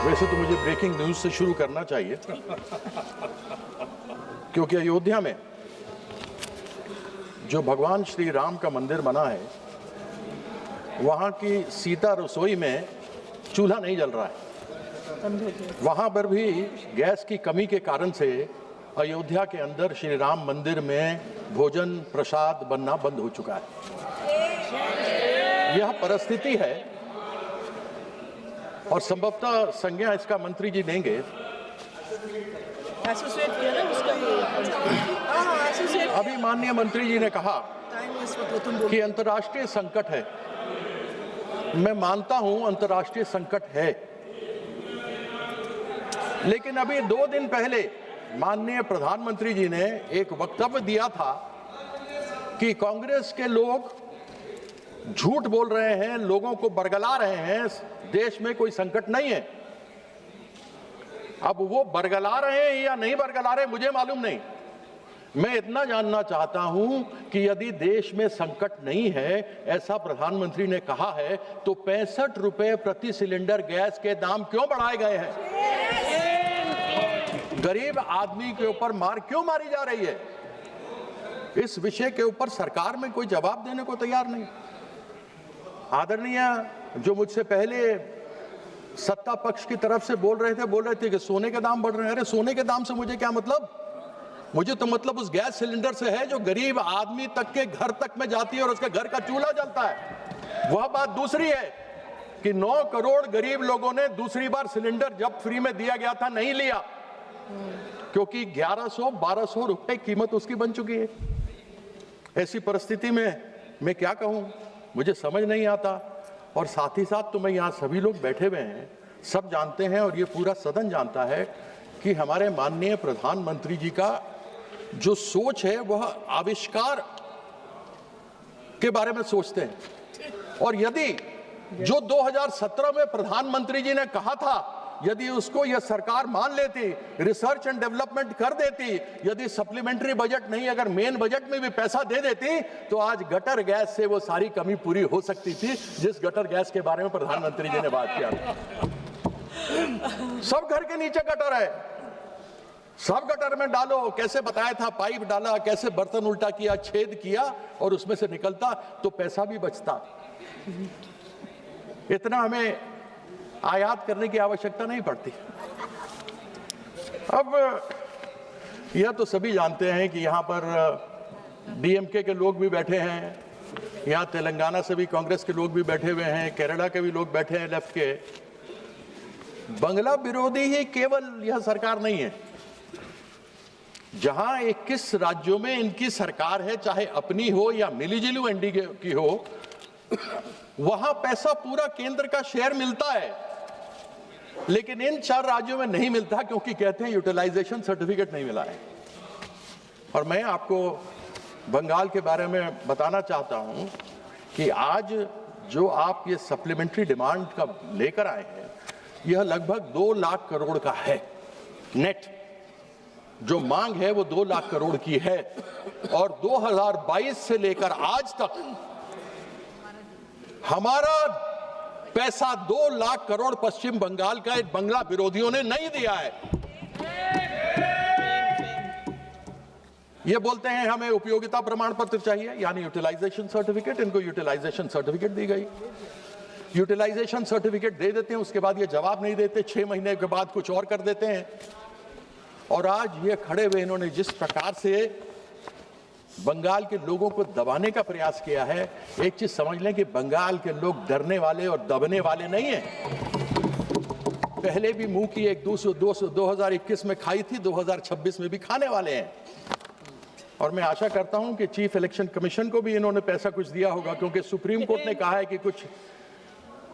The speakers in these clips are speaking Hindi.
वैसे तो मुझे ब्रेकिंग न्यूज से शुरू करना चाहिए, क्योंकि अयोध्या में जो भगवान श्री राम का मंदिर बना है, वहां की सीता रसोई में चूल्हा नहीं जल रहा है। वहां पर भी गैस की कमी के कारण से अयोध्या के अंदर श्री राम मंदिर में भोजन प्रसाद बनना बंद हो चुका है। यह परिस्थिति है और संभवतः संज्ञा इसका मंत्री जी लेंगे। अभी माननीय मंत्री जी ने कहा कि अंतर्राष्ट्रीय संकट है। मैं मानता हूं अंतर्राष्ट्रीय संकट है, लेकिन अभी 2 दिन पहले माननीय प्रधानमंत्री जी ने एक वक्तव्य दिया था कि कांग्रेस के लोग झूठ बोल रहे हैं, लोगों को बरगला रहे हैं, देश में कोई संकट नहीं है। अब वो बरगला रहे हैं या नहीं बरगला रहे मुझे मालूम नहीं। मैं इतना जानना चाहता हूं कि यदि देश में संकट नहीं है, ऐसा प्रधानमंत्री ने कहा है, तो 65 रुपए प्रति सिलेंडर गैस के दाम क्यों बढ़ाए गए हैं? गरीब आदमी के ऊपर मार क्यों मारी जा रही है? इस विषय के ऊपर सरकार में कोई जवाब देने को तैयार नहीं। आदरणीय जो मुझसे पहले सत्ता पक्ष की तरफ से बोल रहे थे कि सोने के दाम बढ़ रहे हैं। अरे सोने के दाम से मुझे क्या मतलब? मुझे तो मतलब उस गैस सिलेंडर से है जो गरीब आदमी तक के घर तक में जाती है और उसके घर का चूल्हा जलता है। वह बात दूसरी है कि 9 करोड़ गरीब लोगों ने दूसरी बार सिलेंडर जब फ्री में दिया गया था नहीं लिया, क्योंकि 1100-1200 रुपए कीमत उसकी बन चुकी है। ऐसी परिस्थिति में मैं क्या कहूं, मुझे समझ नहीं आता। और साथ ही साथ तो मैं यहाँ सभी लोग बैठे हुए हैं, सब जानते हैं और ये पूरा सदन जानता है कि हमारे माननीय प्रधानमंत्री जी का जो सोच है वह आविष्कार के बारे में सोचते हैं। और यदि जो 2017 में प्रधानमंत्री जी ने कहा था, यदि उसको यह सरकार मान लेती, रिसर्च एंड डेवलपमेंट कर देती, यदि सप्लीमेंट्री बजट नहीं अगर मेन बजट में भी पैसा दे देती, तो आज गटर गैस से वो सारी कमी पूरी हो सकती थी जिस गटर गैस के बारे में प्रधानमंत्री जी ने बात किया था। सब घर के नीचे गटर है, सब गटर में डालो। कैसे बताया था, पाइप डाला, कैसे बर्तन उल्टा किया, छेद किया और उसमें से निकलता तो पैसा भी बचता। इतना हमें आयात करने की आवश्यकता नहीं पड़ती। अब यह तो सभी जानते हैं कि यहाँ पर डीएमके के लोग भी बैठे हैं, यहाँ तेलंगाना से भी कांग्रेस के लोग भी बैठे हुए हैं, केरला के भी लोग बैठे हैं लेफ्ट के। बंगला विरोधी ही केवल यह सरकार नहीं है। जहां 21 राज्यों में इनकी सरकार है, चाहे अपनी हो या मिलीजुली एनडीए की हो, वहां पैसा पूरा केंद्र का शेयर मिलता है, लेकिन इन 4 राज्यों में नहीं मिलता क्योंकि कहते हैं यूटिलाइजेशन सर्टिफिकेट नहीं मिला है। और मैं आपको बंगाल के बारे में बताना चाहता हूं कि आज जो आप ये सप्लीमेंट्री डिमांड का लेकर आए हैं, यह लगभग 2 लाख करोड़ का है। नेट जो मांग है वो 2 लाख करोड़ की है और 2022 से लेकर आज तक हमारा पैसा 2 लाख करोड़ पश्चिम बंगाल का बंगला विरोधियों ने नहीं दिया है। ये बोलते हैं हमें उपयोगिता प्रमाण पत्र चाहिए, यानी यूटिलाइजेशन सर्टिफिकेट। इनको यूटिलाइजेशन सर्टिफिकेट दी गई, यूटिलाइजेशन सर्टिफिकेट दे देते हैं, उसके बाद ये जवाब नहीं देते, 6 महीने के बाद कुछ और कर देते हैं। और आज ये खड़े हुए इन्होंने जिस प्रकार से बंगाल के लोगों को दबाने का प्रयास किया है, एक चीज समझ लें कि बंगाल के लोग डरने वाले और दबने वाले नहीं हैं। पहले भी मुंह की एक 2021 में खाई थी, 2026 में भी खाने वाले हैं। और मैं आशा करता हूं कि चीफ इलेक्शन कमीशन को भी इन्होंने पैसा कुछ दिया होगा, क्योंकि सुप्रीम कोर्ट ने कहा है कि कुछ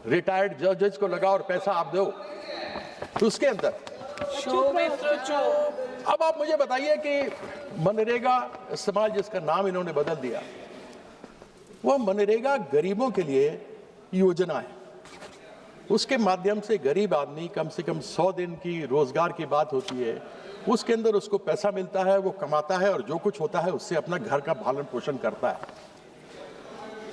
रिटायर्ड जजेस को लगाओ और पैसा आप दो। तो उसके अंदर अब आप मुझे बताइए कि मनरेगा इस्तेमाल, जिसका नाम इन्होंने बदल दिया, वह मनरेगा गरीबों के लिए योजना है। उसके माध्यम से गरीब आदमी कम से कम 100 दिन की रोजगार की बात होती है, उसके अंदर उसको पैसा मिलता है, वो कमाता है और जो कुछ होता है उससे अपना घर का पालन पोषण करता है।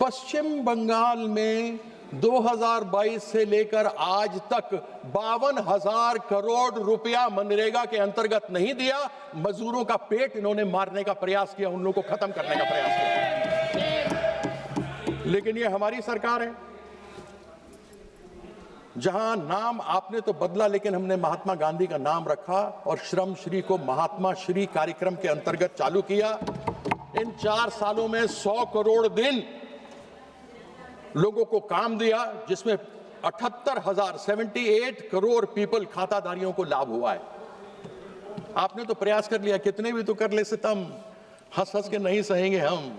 पश्चिम बंगाल में 2022 से लेकर आज तक 52,000 करोड़ रुपया मनरेगा के अंतर्गत नहीं दिया। मजदूरों का पेट इन्होंने मारने का प्रयास किया, उन लोगों को खत्म करने का प्रयास किया। लेकिन ये हमारी सरकार है, जहां नाम आपने तो बदला लेकिन हमने महात्मा गांधी का नाम रखा और श्रम श्री को महात्मा श्री कार्यक्रम के अंतर्गत चालू किया। इन 4 सालों में 100 करोड़ दिन लोगों को काम दिया, जिसमें 78 करोड़ पीपल खाताधारियों को लाभ हुआ है। आपने तो प्रयास कर लिया, कितने भी तो कर ले सितम, हंस हंस के नहीं सहेंगे हम।